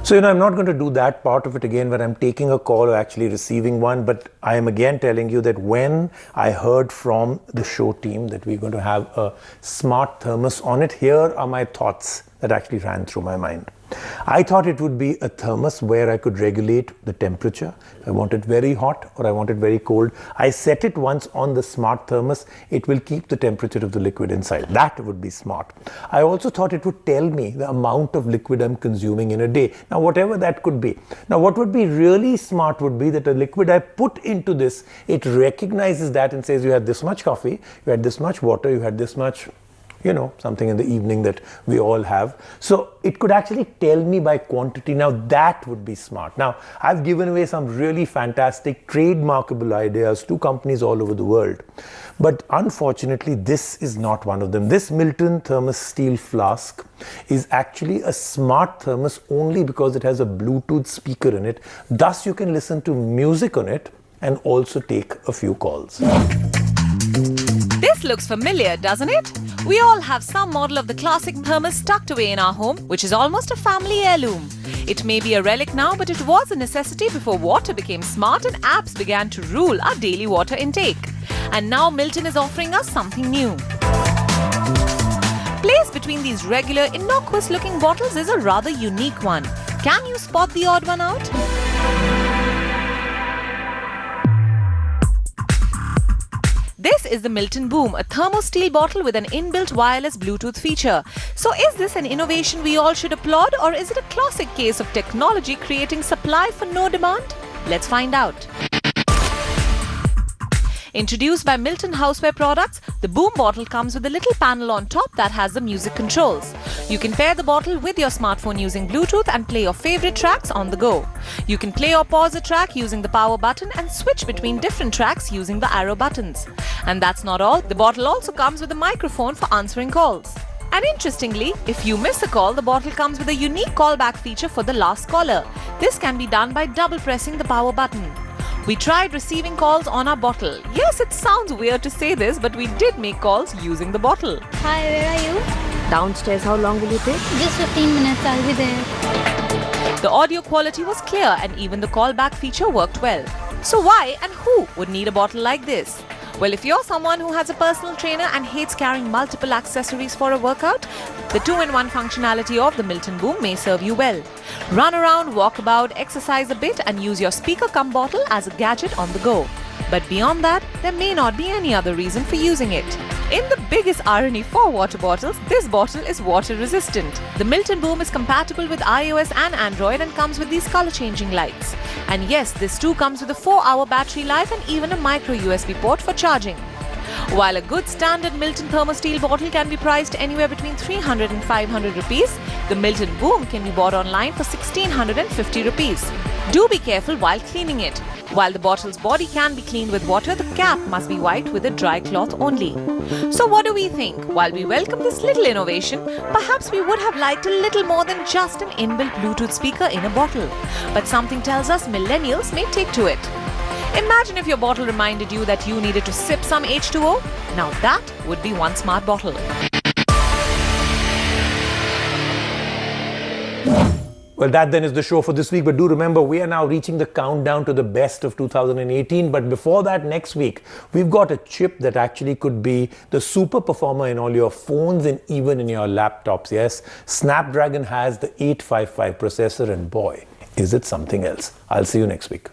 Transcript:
So, I'm not going to do that part of it again where I'm taking a call or actually receiving one, but I am again telling you that when I heard from the show team that we're going to have a smart thermos on it, here are my thoughts that actually ran through my mind. I thought it would be a thermos where I could regulate the temperature. I want it very hot or I want it very cold. I set it once on the smart thermos. It will keep the temperature of the liquid inside. That would be smart. I also thought it would tell me the amount of liquid I'm consuming in a day. Now, whatever that could be. Now, what would be really smart would be that the liquid I put into this, it recognizes that and says you had this much coffee, you had this much water, you had this much, something in the evening that we all have. So it could actually tell me by quantity. Now that would be smart. Now I've given away some really fantastic trademarkable ideas to companies all over the world. But unfortunately, this is not one of them. This Milton Thermosteel flask is actually a smart thermos only because it has a Bluetooth speaker in it. Thus you can listen to music on it and also take a few calls. This looks familiar, doesn't it? We all have some model of the classic thermos tucked away in our home, which is almost a family heirloom. It may be a relic now, but it was a necessity before water became smart and apps began to rule our daily water intake. And now Milton is offering us something new. Placed between these regular, innocuous-looking bottles is a rather unique one. Can you spot the odd one out? This is the Milton Boom, a thermosteel bottle with an inbuilt wireless Bluetooth feature. So is this an innovation we all should applaud, or is it a classic case of technology creating supply for no demand? Let's find out. Introduced by Milton Houseware Products, the Boom Bottle comes with a little panel on top that has the music controls. You can pair the bottle with your smartphone using Bluetooth and play your favorite tracks on the go. You can play or pause a track using the power button and switch between different tracks using the arrow buttons. And that's not all, the bottle also comes with a microphone for answering calls. And interestingly, if you miss a call, the bottle comes with a unique callback feature for the last caller. This can be done by double pressing the power button. We tried receiving calls on our bottle. Yes, it sounds weird to say this, but we did make calls using the bottle. Hi, where are you? Downstairs. How long will you take? Just 15 minutes, I'll be there. The audio quality was clear and even the callback feature worked well. So why and who would need a bottle like this? Well, if you're someone who has a personal trainer and hates carrying multiple accessories for a workout, the 2-in-1 functionality of the Milton Boom may serve you well. Run around, walk about, exercise a bit and use your speaker-cum bottle as a gadget on the go. But beyond that, there may not be any other reason for using it. In the biggest irony for water bottles, this bottle is water resistant. The Milton Boom is compatible with iOS and Android and comes with these color-changing lights. And yes, this too comes with a 4-hour battery life and even a micro USB port for charging. While a good standard Milton Thermosteel bottle can be priced anywhere between 300 and 500 rupees, the Milton Boom can be bought online for 1650 rupees. Do be careful while cleaning it. While the bottle's body can be cleaned with water, the cap must be wiped with a dry cloth only. So what do we think? While we welcome this little innovation, perhaps we would have liked a little more than just an inbuilt Bluetooth speaker in a bottle. But something tells us millennials may take to it. Imagine if your bottle reminded you that you needed to sip some H2O. Now that would be one smart bottle. Well, that then is the show for this week. But do remember, we are now reaching the countdown to the best of 2018. But before that, next week, we've got a chip that actually could be the super performer in all your phones and even in your laptops. Yes, Snapdragon has the 855 processor and boy, is it something else. I'll see you next week.